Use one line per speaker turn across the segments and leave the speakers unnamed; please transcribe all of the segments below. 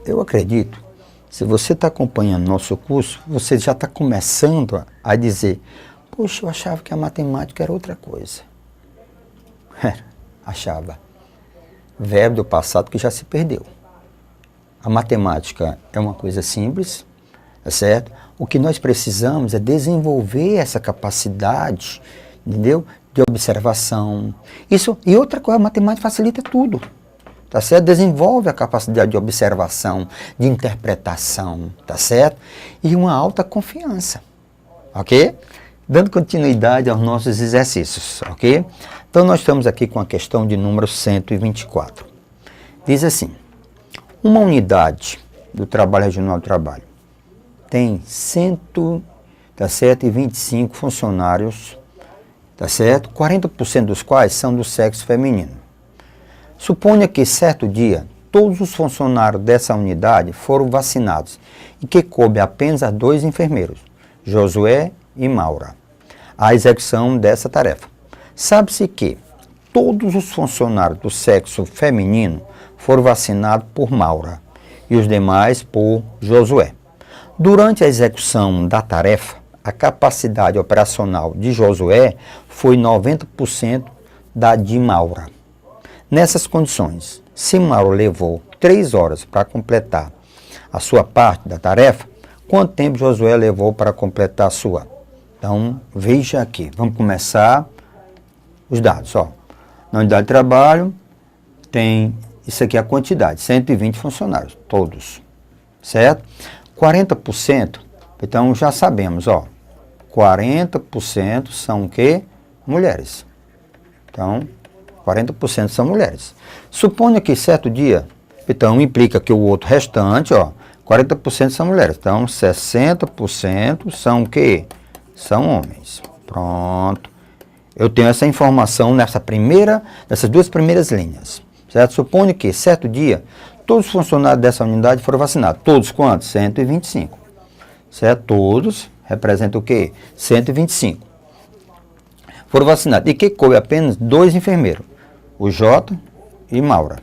eu acredito, se você está acompanhando nosso curso, você já está começando a dizer, poxa, eu achava que a matemática era outra coisa. Achava. Verbo do passado que já se perdeu. A matemática é uma coisa simples, tá certo? O que nós precisamos é desenvolver essa capacidade, entendeu? De observação. Isso, e outra coisa, a matemática facilita tudo. Tá certo? Desenvolve a capacidade de observação, de interpretação, tá certo? E uma alta confiança, ok? Dando continuidade aos nossos exercícios, ok? Então nós estamos aqui com a questão de número 124. Diz assim, uma unidade do trabalho regional do trabalho tem 125 funcionários, tá certo? 40% dos quais são do sexo feminino. Suponha que certo dia todos os funcionários dessa unidade foram vacinados e que coube apenas a 2 enfermeiros, Josué e Maura, a execução dessa tarefa. Sabe-se que todos os funcionários do sexo feminino foram vacinados por Maura e os demais por Josué. Durante a execução da tarefa, a capacidade operacional de Josué foi 90% da de Maura. Nessas condições, se Mauro levou 3 horas para completar a sua parte da tarefa, quanto tempo Josué levou para completar a sua? Então, veja aqui, vamos começar os dados. Ó. Na unidade de trabalho, tem, isso aqui é a quantidade, 120 funcionários, todos, certo? 40%, então já sabemos, ó, 40% são o quê? Mulheres. Então, 40% são mulheres. Suponha que certo dia, então implica que o outro restante, ó, 40% são mulheres. Então, 60% são o quê? São homens. Pronto. Eu tenho essa informação nessas 2 primeiras linhas. Certo? Suponha que certo dia, todos os funcionários dessa unidade foram vacinados. Todos quantos? 125. Certo? Todos representam o quê? 125. Foram vacinados. E que coube apenas 2 enfermeiros, o Jota e Maura.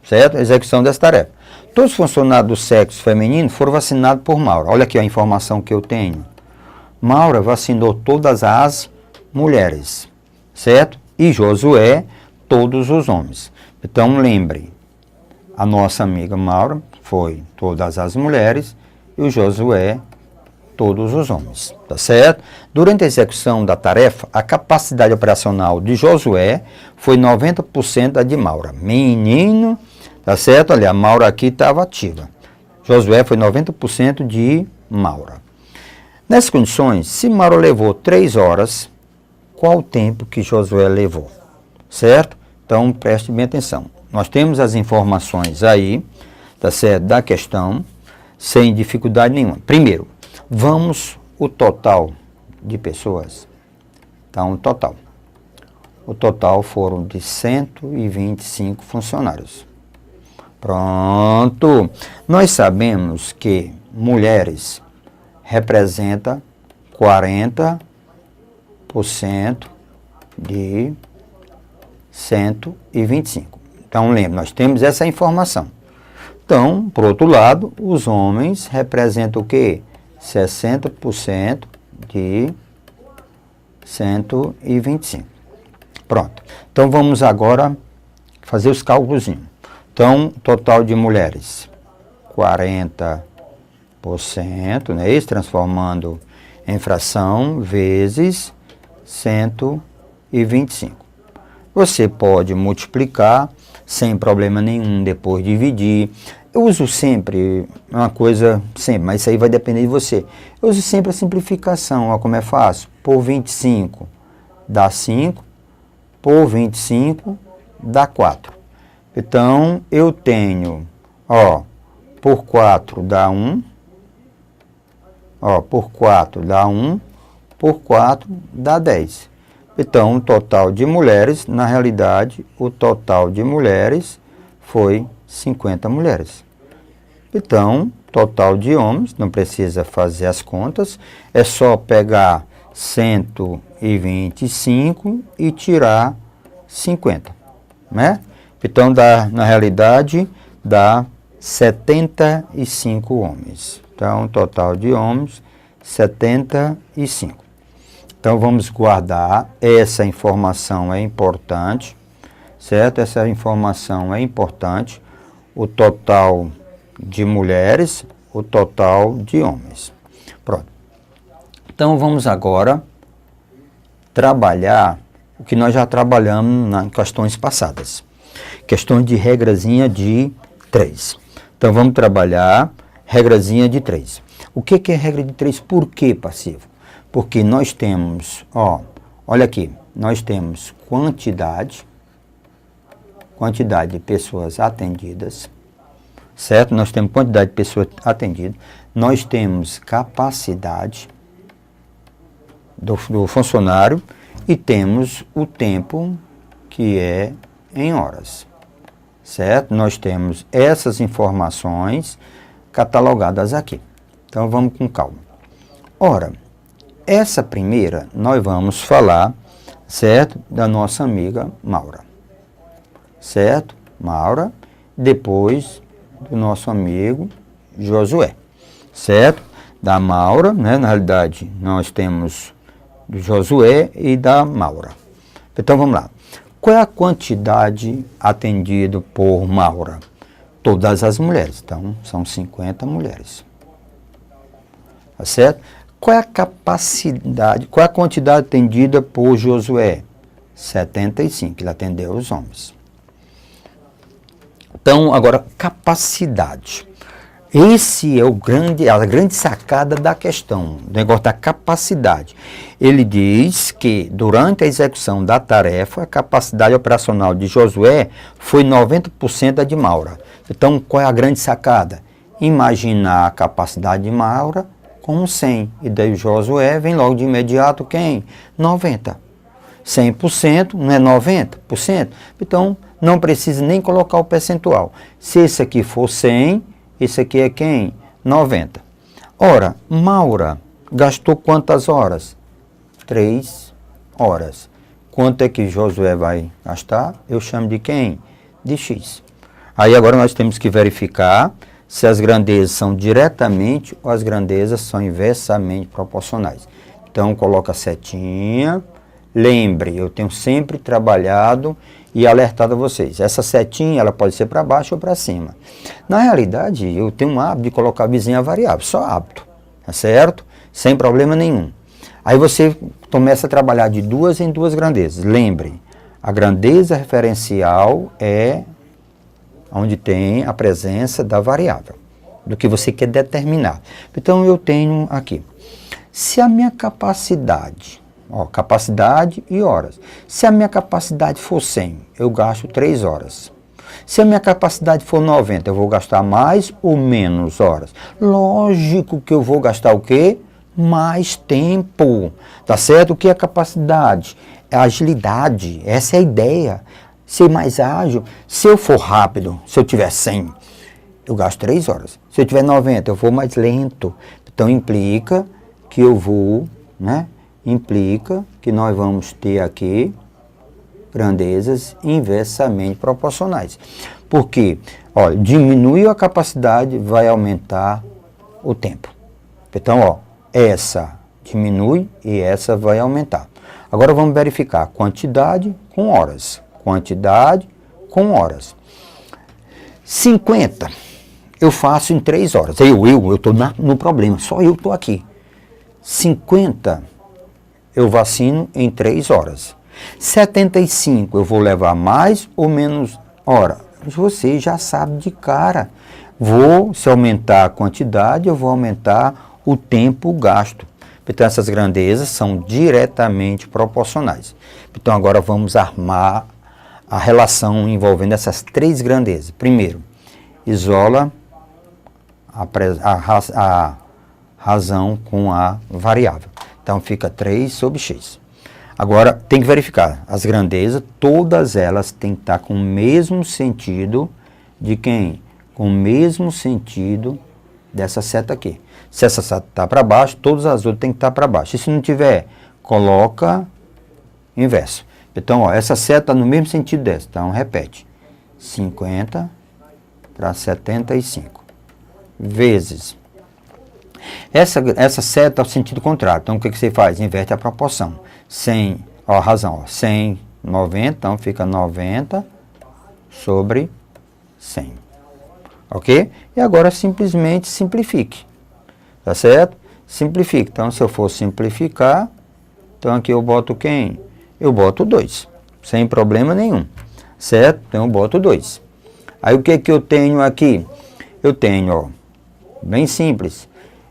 Certo? Execução dessa tarefa. Todos os funcionários do sexo feminino foram vacinados por Maura. Olha aqui a informação que eu tenho. Maura vacinou todas as mulheres. Certo? E Josué, todos os homens. Então, lembre, a nossa amiga Maura foi todas as mulheres e o Josué, todos os homens, tá certo? Durante a execução da tarefa, a capacidade operacional de Josué foi 90% da de Maura. Menino, tá certo? Olha, a Maura aqui estava ativa. Josué foi 90% de Maura. Nessas condições, se Maura levou 3 horas, qual o tempo que Josué levou? Certo? Então, preste bem atenção. Nós temos as informações aí, tá certo? Da questão, sem dificuldade nenhuma. Primeiro, vamos o total de pessoas. Então, total. O total foram de 125 funcionários. Pronto. Nós sabemos que mulheres representa 40% de 125. Então, lembre, nós temos essa informação. Então, por outro lado, os homens representam o quê? 60% de 125. Pronto. Então, vamos agora fazer os cálculos. Então, total de mulheres, 40%, né? Isso, transformando em fração, vezes 125. Você pode multiplicar sem problema nenhum, depois dividir. Eu uso sempre uma coisa, sempre, mas isso aí vai depender de você. Eu uso sempre a simplificação, olha como é fácil. Por 25 dá 5, por 25 dá 4. Então, eu tenho, ó, por 4 dá 1, ó, por 4 dá 1, por 4 dá 10. Então, o total de mulheres, na realidade, o total de mulheres foi 50 mulheres. Então, total de homens, não precisa fazer as contas, é só pegar 125 e tirar 50, né? Então, na realidade, dá 75 homens. Então, total de homens, 75. Então, vamos guardar, essa informação é importante, certo? Essa informação é importante, o total de mulheres, o total de homens. Pronto. Então, vamos agora trabalhar o que nós já trabalhamos nas questões passadas. Questões de regrazinha de 3. Então, vamos trabalhar regrazinha de 3. O que é regra de 3? Por que passivo? Porque nós temos, olha aqui, nós temos quantidade de pessoas atendidas, certo? Nós temos quantidade de pessoas atendidas, nós temos capacidade do funcionário e temos o tempo que é em horas, certo? Nós temos essas informações catalogadas aqui. Então, vamos com calma. Ora, essa primeira, nós vamos falar, certo? Da nossa amiga Maura. Certo? Maura. Depois do nosso amigo Josué. Certo? Da Maura, né? Na realidade, nós temos do Josué e da Maura. Então, vamos lá. Qual é a quantidade atendida por Maura? Todas as mulheres. Então, são 50 mulheres. Tá certo? Qual é a capacidade, qual é a quantidade atendida por Josué? 75, ele atendeu os homens. Então, agora, capacidade. Esse é a grande sacada da questão, o negócio da capacidade. Ele diz que, durante a execução da tarefa, a capacidade operacional de Josué foi 90% da de Maura. Então, qual é a grande sacada? Imaginar a capacidade de Maura como 100. E daí Josué vem logo de imediato quem? 90. 100% não é 90%? Então, não precisa nem colocar o percentual. Se esse aqui for 100, esse aqui é quem? 90. Ora, Maura gastou quantas horas? 3 horas. Quanto é que Josué vai gastar? Eu chamo de quem? De X. Aí agora nós temos que verificar se as grandezas são diretamente ou as grandezas são inversamente proporcionais. Então, coloca a setinha. Lembre, eu tenho sempre trabalhado e alertado a vocês. Essa setinha, ela pode ser para baixo ou para cima. Na realidade, eu tenho um hábito de colocar a vizinha variável, só hábito, tá certo? Sem problema nenhum. Aí você começa a trabalhar de duas em duas grandezas. Lembre, a grandeza referencial é onde tem a presença da variável, do que você quer determinar. Então, eu tenho aqui, se a minha capacidade, capacidade e horas, se a minha capacidade for 100, eu gasto 3 horas. Se a minha capacidade for 90, eu vou gastar mais ou menos horas? Lógico que eu vou gastar o quê? Mais tempo, tá certo? O que é capacidade? É agilidade, essa é a ideia. Ser mais ágil. Se eu for rápido, se eu tiver 100, eu gasto 3 horas. Se eu tiver 90, eu vou mais lento. Então, implica que eu vou, né? Implica que nós vamos ter aqui grandezas inversamente proporcionais. Porque, olha, diminuiu a capacidade, vai aumentar o tempo. Então, essa diminui e essa vai aumentar. Agora vamos verificar quantidade com horas. Quantidade com horas. 50 eu faço em 3 horas. Eu estou no problema, só eu estou aqui. 50 eu vacino em 3 horas. 75 eu vou levar mais ou menos hora. Você já sabe de cara. Se aumentar a quantidade, eu vou aumentar o tempo gasto. Então, essas grandezas são diretamente proporcionais. Então, agora vamos armar a relação envolvendo essas 3 grandezas. Primeiro, isola a razão com a variável. Então, fica 3 sobre x. Agora, tem que verificar. As grandezas, todas elas têm que estar com o mesmo sentido de quem? Com o mesmo sentido dessa seta aqui. Se essa seta está para baixo, todas as outras têm que estar para baixo. E se não tiver, coloca inverso. Então, essa seta está no mesmo sentido dessa. Então, repete. 50 para 75. Vezes. Essa seta é o sentido contrário. Então, o que você faz? Inverte a proporção. 100, ó, a razão, ó, 100, 90, então fica 90 sobre 100. Ok? E agora simplesmente simplifique. Tá certo? Simplifique. Então, se eu for simplificar, então aqui eu boto quem? Eu boto 2. Sem problema nenhum. Certo? Então eu boto 2. Aí o que eu tenho aqui? Eu tenho, ó, bem simples.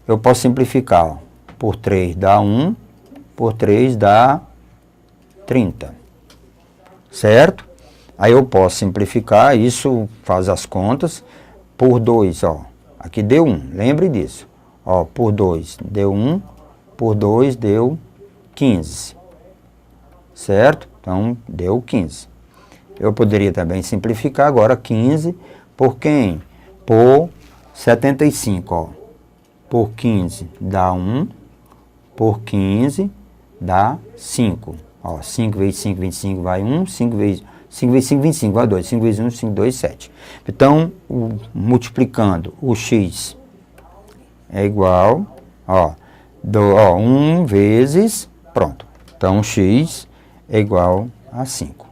Eu posso simplificar, ó, por 3 dá 1, por 3 dá 30. Certo? Aí eu posso simplificar, isso faz as contas, por 2, ó, aqui deu 1, lembre disso. Ó, por 2 deu 1, por 2 deu 15. Certo? Então, deu 15. Eu poderia também simplificar agora 15 por quem? Por 75, ó. Por 15 dá 1, por 15 dá 5. Ó, 5 vezes 5, 25 vai 1, 5 vezes 5, 25 vai 2, 5 vezes 1, 5, 2, 7. Então, multiplicando o x é igual, ó, 1 vezes, pronto. Então, x é igual a 5.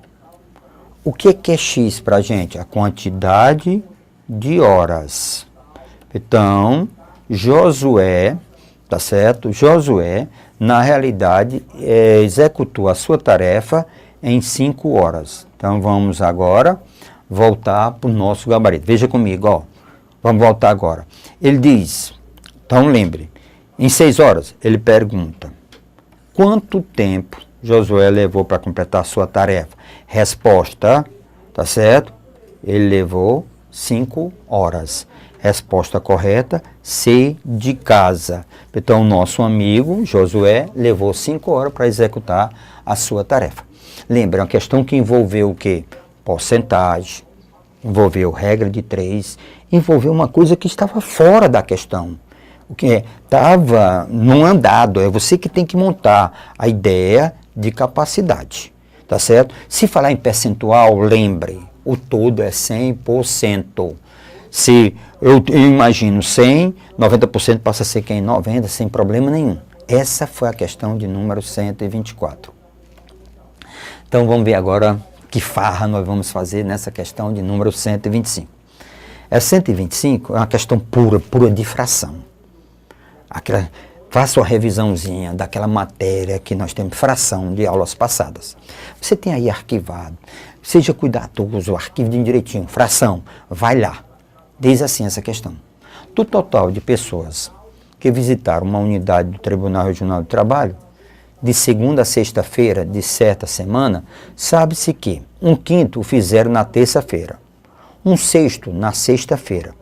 O que é x para a gente? A quantidade de horas. Então, Josué, tá certo? Josué, na realidade, executou a sua tarefa em 5 horas. Então, vamos agora voltar para o nosso gabarito. Veja comigo, ó. Vamos voltar agora. Ele diz, então lembre, em 6 horas, ele pergunta, quanto tempo Josué levou para completar a sua tarefa? Resposta, tá certo? Ele levou 5 horas. Resposta correta, C de casa. Então, o nosso amigo Josué levou 5 horas para executar a sua tarefa. Lembra, uma questão que envolveu o quê? Porcentagem, envolveu regra de 3, envolveu uma coisa que estava fora da questão. O que estava num andado, é você que tem que montar a ideia de capacidade, tá certo? Se falar em percentual, lembre, o todo é 100%. Se eu imagino 100, 90% passa a ser quem? 90, sem problema nenhum. Essa foi a questão de número 124. Então vamos ver agora que farra nós vamos fazer nessa questão de número 125. Essa 125 é uma questão pura de fração. Faça uma revisãozinha daquela matéria que nós temos, fração, de aulas passadas. Você tem aí arquivado, seja cuidadoso, arquive direitinho, fração, vai lá. Diz assim essa questão. Do total de pessoas que visitaram uma unidade do Tribunal Regional do Trabalho, de segunda a sexta-feira de certa semana, sabe-se que 1/5 o fizeram na terça-feira, 1/6 na sexta-feira.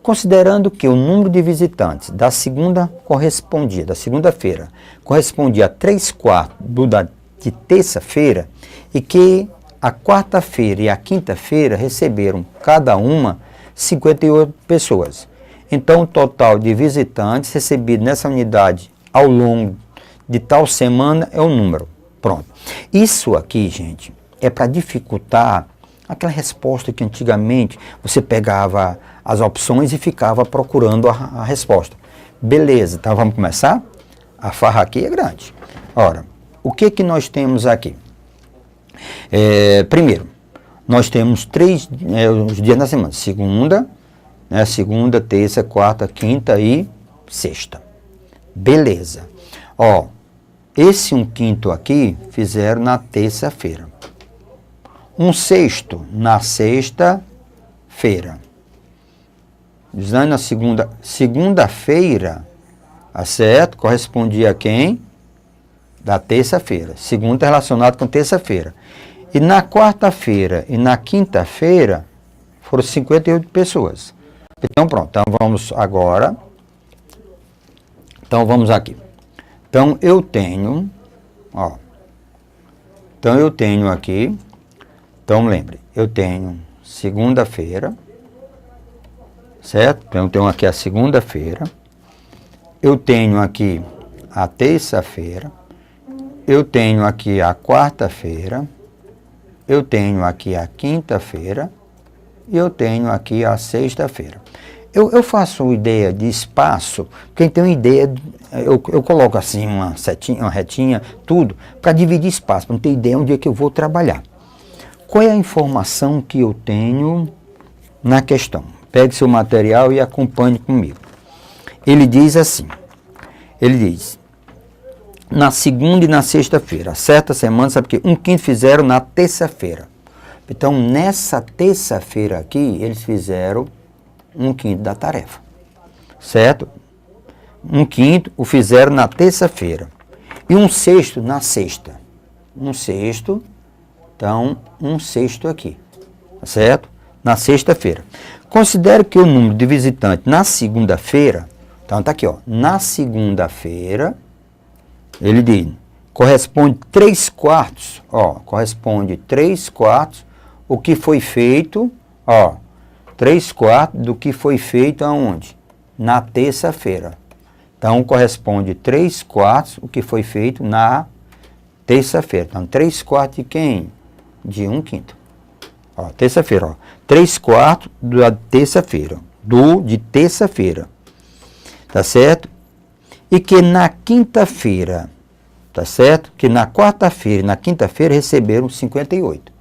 Considerando que o número de visitantes da segunda-feira correspondia a 3/4 de terça-feira e que a quarta-feira e a quinta-feira receberam cada uma 58 pessoas. Então, o total de visitantes recebidos nessa unidade ao longo de tal semana é o número. Pronto. Isso aqui, gente, é para dificultar aquela resposta que antigamente você pegava as opções e ficava procurando a resposta. Beleza, então vamos começar? A farra aqui é grande. Ora, o que nós temos aqui? Primeiro, nós temos os dias da semana. Segunda, terça, quarta, quinta e sexta. Beleza. Ó, esse 1/5 aqui fizeram na terça-feira. 1/6 na sexta-feira. Dizendo na segunda-feira, certo? Correspondia a quem? Da terça-feira. Segunda relacionado com terça-feira. E na quarta-feira e na quinta-feira foram 58 pessoas. Então pronto, então vamos agora. Então vamos aqui. Então eu tenho, ó. Então eu tenho aqui, então lembre, eu tenho segunda-feira, certo? Então eu tenho aqui a segunda-feira, eu tenho aqui a terça-feira, eu tenho aqui a quarta-feira, eu tenho aqui a quinta-feira e eu tenho aqui a sexta-feira. Eu faço ideia de espaço, quem tem uma ideia, eu coloco assim uma setinha, uma retinha, tudo, para dividir espaço, para não ter ideia onde é que eu vou trabalhar. Qual é a informação que eu tenho na questão? Pegue seu material e acompanhe comigo. Ele diz assim, ele diz, na segunda e na sexta-feira, certa semana, sabe que 1/5 fizeram na terça-feira. Então, nessa terça-feira aqui, eles fizeram 1/5 da tarefa, certo? 1/5 o fizeram na terça-feira e 1/6 na sexta. 1/6, então 1/6 aqui, certo? Na sexta-feira. Considere que o número de visitantes na segunda-feira, então tá aqui, ó, na segunda-feira, ele diz, corresponde 3/4, ó, corresponde 3/4 o que foi feito, ó, 3/4 do que foi feito aonde? Na terça-feira. Então, corresponde 3/4 o que foi feito na terça-feira. Então, 3/4 de quem? De 1/5. Ó, terça-feira, ó. 3/4 da terça-feira. De terça-feira. Tá certo? E que na quinta-feira, tá certo? Que na quarta-feira e na quinta-feira receberam 58.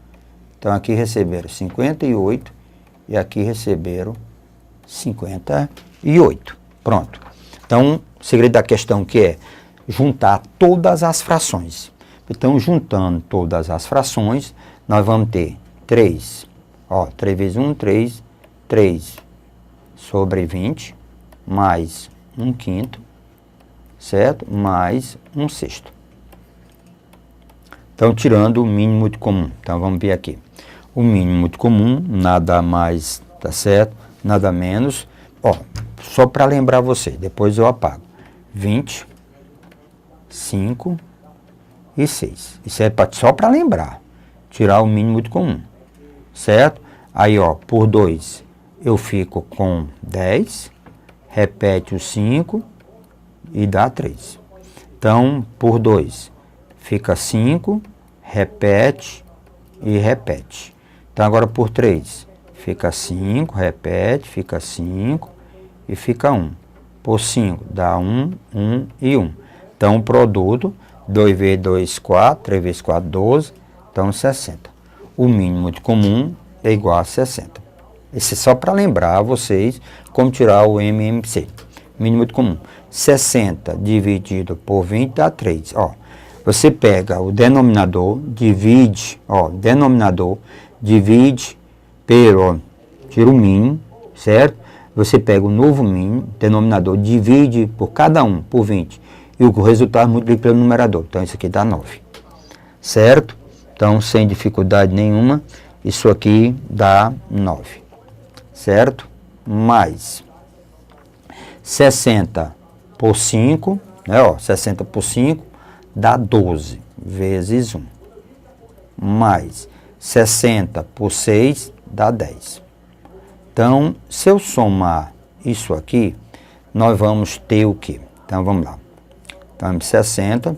Então, aqui receberam 58 e aqui receberam 58. Pronto. Então, o segredo da questão que é juntar todas as frações. Então, juntando todas as frações, nós vamos ter 3. Ó, 3 vezes 1, 3. 3 sobre 20, mais 1/5, certo? Mais 1/6. Então, tirando o mínimo muito comum. Então, vamos ver aqui. O mínimo muito comum, nada mais, tá certo? Nada menos. Ó, só para lembrar você, depois eu apago. 20, 5 e 6. Isso é só para lembrar. Tirar o mínimo muito comum, certo? Aí, ó, por 2 eu fico com 10. Repete o 5 e dá 3. Então, por 2 fica 5, repete e repete. Então, agora por 3, fica 5, repete, fica 5 e fica 1. Por 5, dá 1, 1 e 1. Então, o produto, 2 vezes 2, 4, 3 vezes 4, 12, então 60. O mínimo muito comum é igual a 60. Esse é só para lembrar a vocês como tirar o MMC. Mínimo muito comum. 60 dividido por 20 dá 3. Ó, você pega o denominador, divide, ó, denominador, divide pelo, tira o mínimo, certo? Você pega o novo mínimo, denominador, divide por cada um, por 20. E o resultado multiplica pelo numerador. Então, isso aqui dá 9. Certo? Então, sem dificuldade nenhuma, isso aqui dá 9. Certo? Mais 60 por 5, né? Ó, 60 por 5 dá 12 vezes 1. Mais 60 por 6 dá 10. Então, se eu somar isso aqui, nós vamos ter o quê? Então, vamos lá. Então, 60.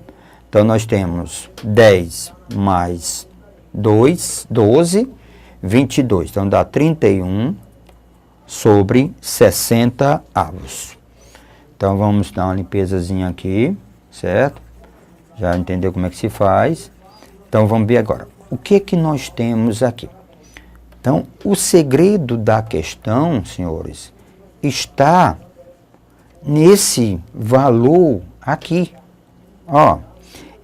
Então, nós temos 10 mais 2, 12, 22. Então, dá 31 sobre 60 avos. Então, vamos dar uma limpezazinha aqui, certo? Já entendeu como é que se faz? Então, vamos ver agora. O que que nós temos aqui? Então, o segredo da questão, senhores, está nesse valor aqui. Ó,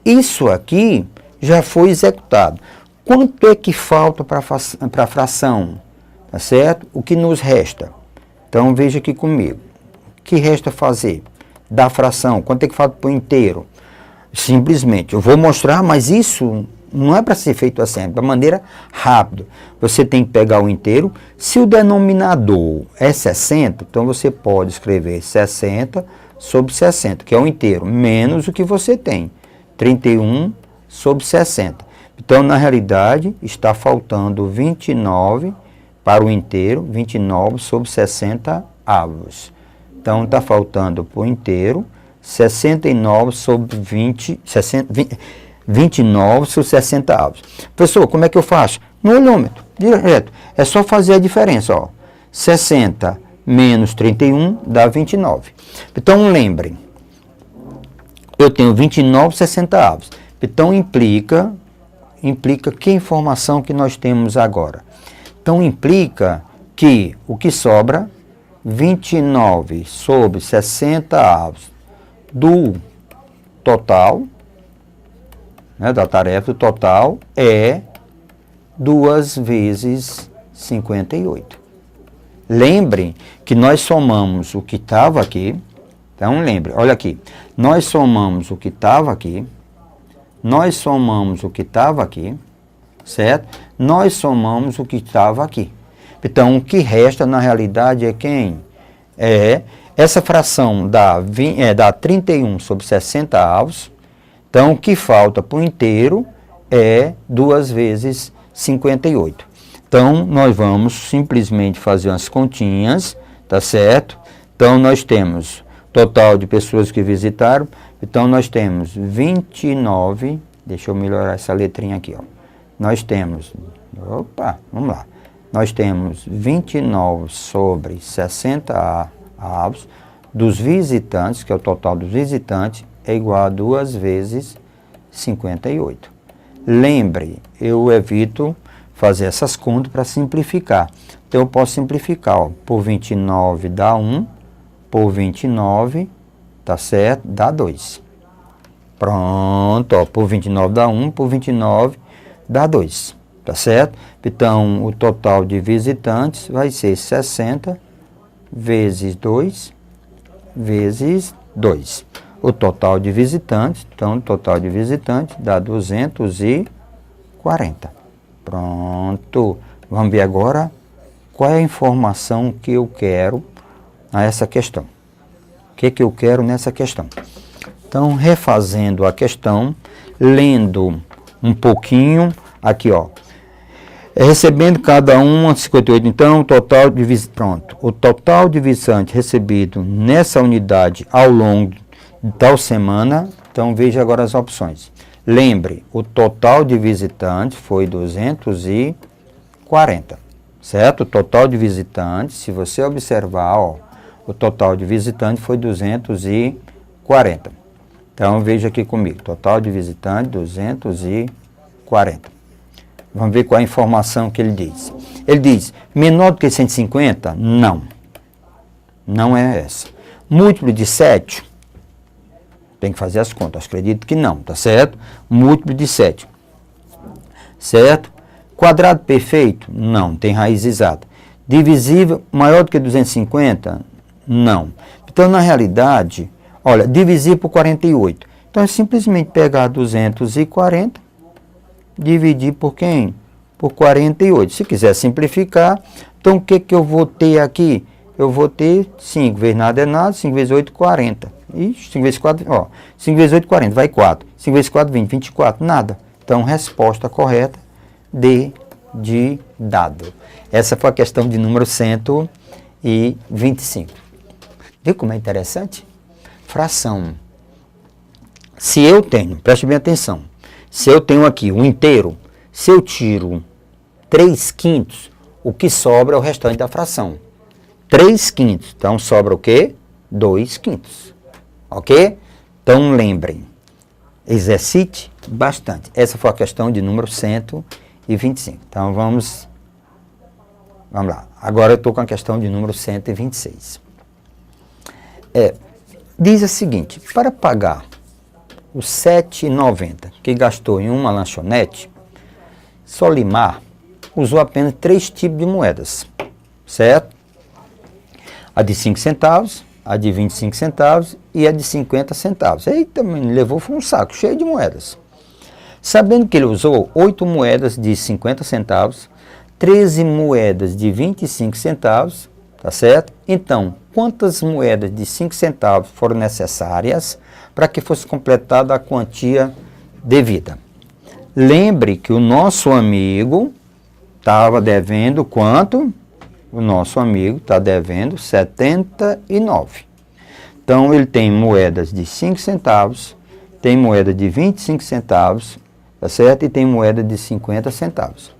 isso aqui já foi executado. Quanto é que falta para a fração? Tá certo? O que nos resta? Então, veja aqui comigo. O que resta fazer? Da fração, quanto é que falta para o inteiro? Simplesmente, eu vou mostrar, mas isso não é para ser feito assim, é de maneira rápida. Você tem que pegar o inteiro. Se o denominador é 60, então você pode escrever 60 sobre 60, que é o inteiro, menos o que você tem, 31 sobre 60. Então, na realidade, está faltando 29 para o inteiro, 29 sobre 60 avos. Então, está faltando para o inteiro 69 sobre 29 sobre 60 avos. Professor, como é que eu faço? No olhômetro. Direto. É só fazer a diferença, ó. 60 menos 31 dá 29. Então, lembrem, eu tenho 29/60. Então, implica que informação que nós temos agora? Então, implica que o que sobra, 29/60 do total, né, da tarefa, do total, é 2 vezes 58. Lembrem que nós somamos o que estava aqui. Então, lembre, olha aqui. Nós somamos o que estava aqui. Nós somamos o que estava aqui. Certo? Nós somamos o que estava aqui. Então, o que resta, na realidade, é quem? É essa fração dá 31/60. Então, o que falta para o inteiro é 2 vezes 58. Então, nós vamos simplesmente fazer umas continhas, tá certo? Então, nós temos total de pessoas que visitaram. Então, nós temos 29, deixa eu melhorar essa letrinha aqui, ó. Nós temos, vamos lá. Nós temos 29/60 dos visitantes, que é o total dos visitantes, é igual a 2 vezes 58. Lembre, eu evito fazer essas contas para simplificar. Então, eu posso simplificar, ó, por 29 dá 1, por 29, tá certo? Dá 2. Pronto, ó, por 29 dá 1, por 29 dá 2, tá certo? Então, o total de visitantes vai ser 60 vezes 2, vezes 2. O total de visitantes, então, o total de visitantes dá 240. Pronto. Vamos ver agora qual é a informação que eu quero a essa questão. O que eu quero nessa questão? Então, refazendo a questão, lendo um pouquinho, aqui, ó. Recebendo cada um 58, então, o total de pronto. O total de visitantes recebido nessa unidade ao longo de tal semana, então veja agora as opções. Lembre, o total de visitantes foi 240, certo? O total de visitantes, se você observar, ó, o total de visitantes foi 240. Então, veja aqui comigo, total de visitantes, 240. Vamos ver qual é a informação que ele diz. Ele diz, menor do que 150? Não. Não é essa. Múltiplo de 7? Tem que fazer as contas, acredito que não, tá certo? Múltiplo de 7. Certo? Quadrado perfeito? Não, tem raiz exata. Divisível maior do que 250? Não. Então, na realidade, olha, divisível por 48. Então, é simplesmente pegar 240, dividir por quem? Por 48. Se quiser simplificar, então o que eu vou ter aqui? Eu vou ter 5 vezes nada é nada, 5 vezes 8, 40. Ixi, 5 vezes 4, ó, 5 vezes 8, 40, vai 4. 5 vezes 4, 20, 24, nada. Então, resposta correta, D de dado. Essa foi a questão de número 125. Viu como é interessante? Fração. Se eu tenho, preste bem atenção, se eu tenho aqui um inteiro, se eu tiro 3/5, o que sobra é o restante da fração. 3/5, então sobra o quê? 2/5. Ok? Então lembrem, exercite bastante. Essa foi a questão de número 125. Então vamos lá. Agora eu estou com a questão de número 126. Diz o seguinte, para pagar os R$ 7,90 que gastou em uma lanchonete, Solimar usou apenas 3 tipos de moedas, certo? A de 5 centavos, a de 25 centavos e a de 50 centavos. Eita, levou foi um saco cheio de moedas. Sabendo que ele usou 8 moedas de 50 centavos, 13 moedas de 25 centavos, tá certo? Então, quantas moedas de 5 centavos foram necessárias para que fosse completada a quantia devida? Lembre que o nosso amigo estava devendo quanto? O nosso amigo está devendo 79. Então, ele tem moedas de 5 centavos, tem moeda de 25 centavos, tá certo? E tem moeda de 50 centavos.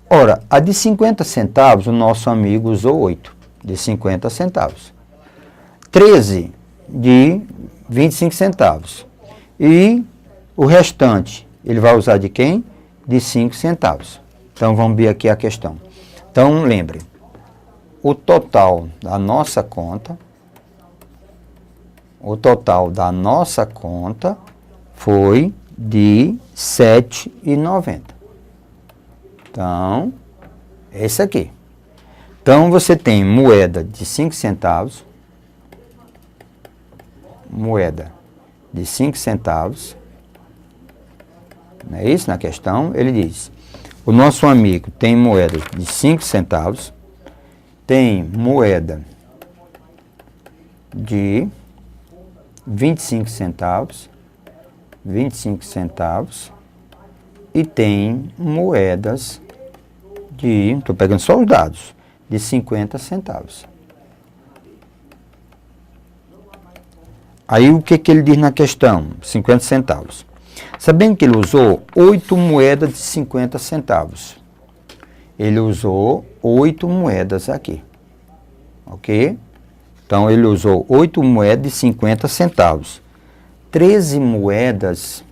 Ora, a de 50 centavos, o nosso amigo usou 8, de 50 centavos. 13 de 25 centavos. E o restante, ele vai usar de quem? De 5 centavos. Então, vamos ver aqui a questão. Então, lembre, o total da nossa conta, foi de R$ 7,90. Então, esse aqui. Então, você tem moeda de 5 centavos, moeda de 5 centavos, não é isso na questão? Ele diz, o nosso amigo tem moeda de 5 centavos, tem moeda de 25 centavos, e tem moedas de, estou pegando só os dados, de 50 centavos. Aí o que ele diz na questão? 50 centavos. Sabendo que ele usou 8 moedas de 50 centavos. Ele usou 8 moedas aqui. Ok? Então, ele usou 8 moedas de 50 centavos. 13 moedas,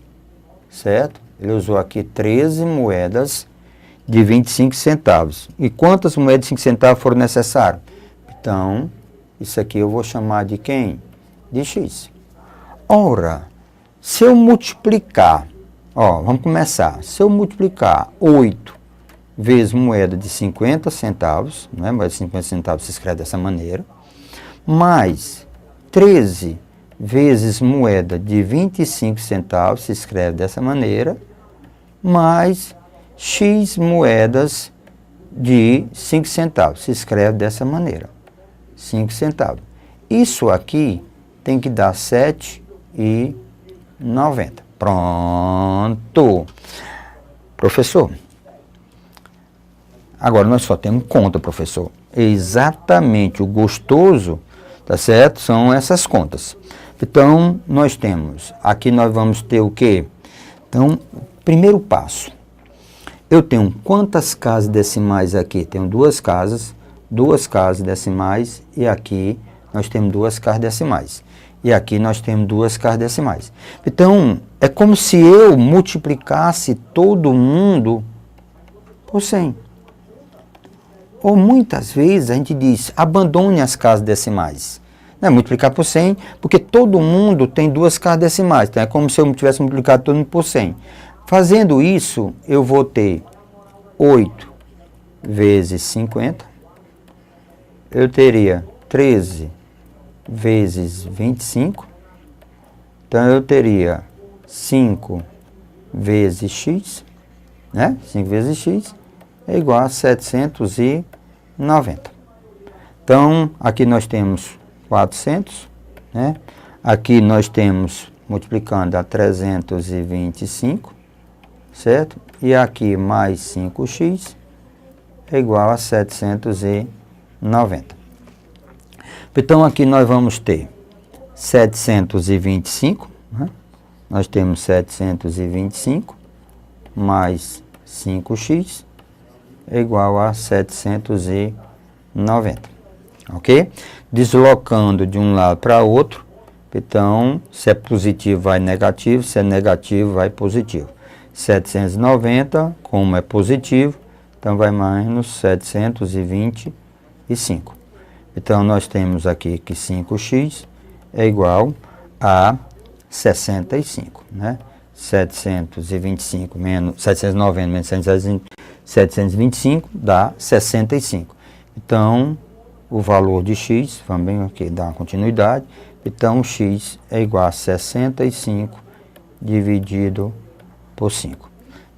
certo? Ele usou aqui 13 moedas de 25 centavos. E quantas moedas de 5 centavos foram necessárias? Então, isso aqui eu vou chamar de quem? De X. Ora, se eu multiplicar, vamos começar. Se eu multiplicar 8 vezes moeda de 50 centavos, não é? Moeda de 50 centavos se escreve dessa maneira, mais 13 vezes moeda de 25 centavos, se escreve dessa maneira, mais X moedas de 5 centavos, se escreve dessa maneira, 5 centavos. Isso aqui tem que dar 7,90. Pronto. Professor, agora nós só temos conta, professor. Exatamente, o gostoso, tá certo? São essas contas. Então, nós temos, aqui nós vamos ter o quê? Então, primeiro passo. Eu tenho quantas casas decimais aqui? Tenho duas casas decimais, e aqui nós temos duas casas decimais. E aqui nós temos duas casas decimais. Então, é como se eu multiplicasse todo mundo por 100. Ou muitas vezes a gente diz, abandone as casas decimais. Não é multiplicar por 100, porque todo mundo tem duas casas decimais. Então é como se eu tivesse multiplicado todo mundo por 100. Fazendo isso, eu vou ter 8 vezes 50. Eu teria 13 vezes 25. Então eu teria 5 vezes x, né? 5 vezes x é igual a 790. Então, aqui nós temos 400, né? Aqui nós temos, multiplicando a 325, certo? E aqui mais 5x é igual a 790. Então, aqui nós vamos ter 725, né? Nós temos 725 mais 5x é igual a 790, ok? Deslocando de um lado para outro, então, se é positivo vai negativo, se é negativo vai positivo. 790, como é positivo, então vai menos 725. Então, nós temos aqui que 5x é igual a 65, né? 725 menos 790 menos 725 dá 65. Então, o valor de x, vamos aqui dar uma continuidade, então x é igual a 65 dividido por 5.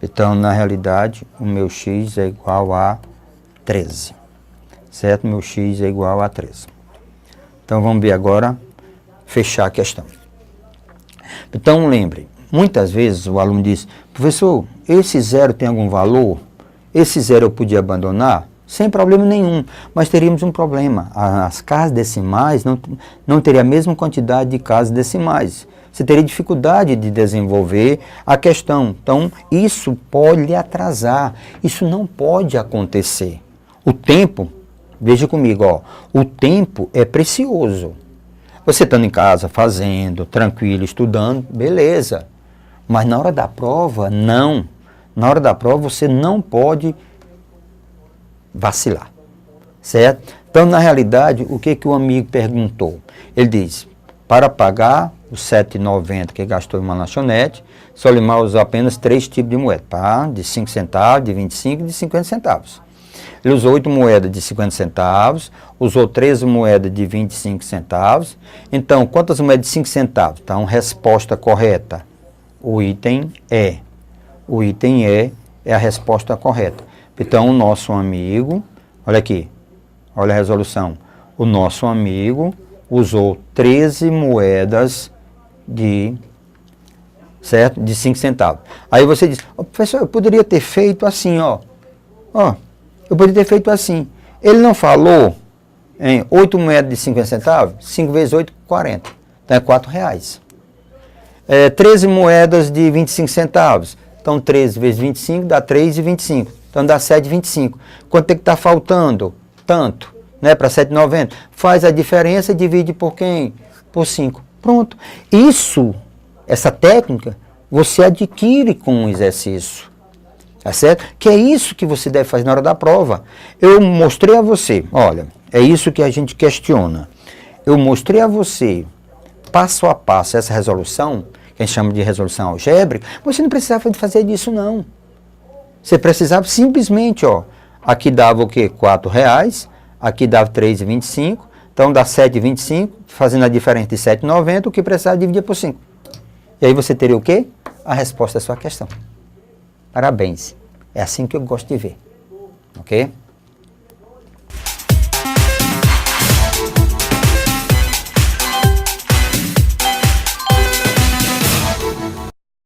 Então, na realidade, o meu x é igual a 13, certo? Meu x é igual a 13. Então, vamos ver agora, fechar a questão. Então, lembre, muitas vezes o aluno diz, professor, esse zero tem algum valor? Esse zero eu podia abandonar? Sem problema nenhum, mas teríamos um problema. As casas decimais não teriam a mesma quantidade de casas decimais. Você teria dificuldade de desenvolver a questão. Então, isso pode lhe atrasar. Isso não pode acontecer. O tempo, veja comigo, ó, o tempo é precioso. Você estando em casa, fazendo, tranquilo, estudando, beleza. Mas na hora da prova, não. Na hora da prova, você não pode vacilar. Certo? Então, na realidade, o que o amigo perguntou? Ele diz, para pagar os R$ 7,90 que gastou em uma lanchonete, Solimar usou apenas 3 tipos de moeda, tá? De 5 centavos, de 25 e de 50 centavos. Ele usou 8 moedas de 50 centavos, usou 13 moedas de 25 centavos. Então, quantas moedas de 5 centavos? Então, resposta correta. O item E. O item E é a resposta correta. Então, o nosso amigo, olha aqui, olha a resolução. O nosso amigo usou 13 moedas certo? De 5 centavos. Aí você diz, oh, professor, eu poderia ter feito assim, ó. Eu poderia ter feito assim. Ele não falou em 8 moedas de 50 centavos? 5 vezes 8, 40. Então é R$4. 13 moedas de 25 centavos. Então 13 vezes 25 dá 3,25. Então dá 7,25. Quanto é que está faltando? Tanto. Né, para 7,90. Faz a diferença e divide por quem? Por 5. Pronto. Essa técnica, você adquire com o exercício. Tá certo? Que é isso que você deve fazer na hora da prova. Eu mostrei a você, olha, é isso que a gente questiona. Eu mostrei a você, passo a passo, essa resolução, que a gente chama de resolução algébrica, você não precisava fazer disso, não. Você precisava simplesmente, ó, aqui dava o quê? R$4, aqui dava 3,25, então dá 7,25, fazendo a diferença de 7,90, o que precisava dividir por 5. E aí você teria o quê? A resposta à sua questão. Parabéns. É assim que eu gosto de ver. Ok?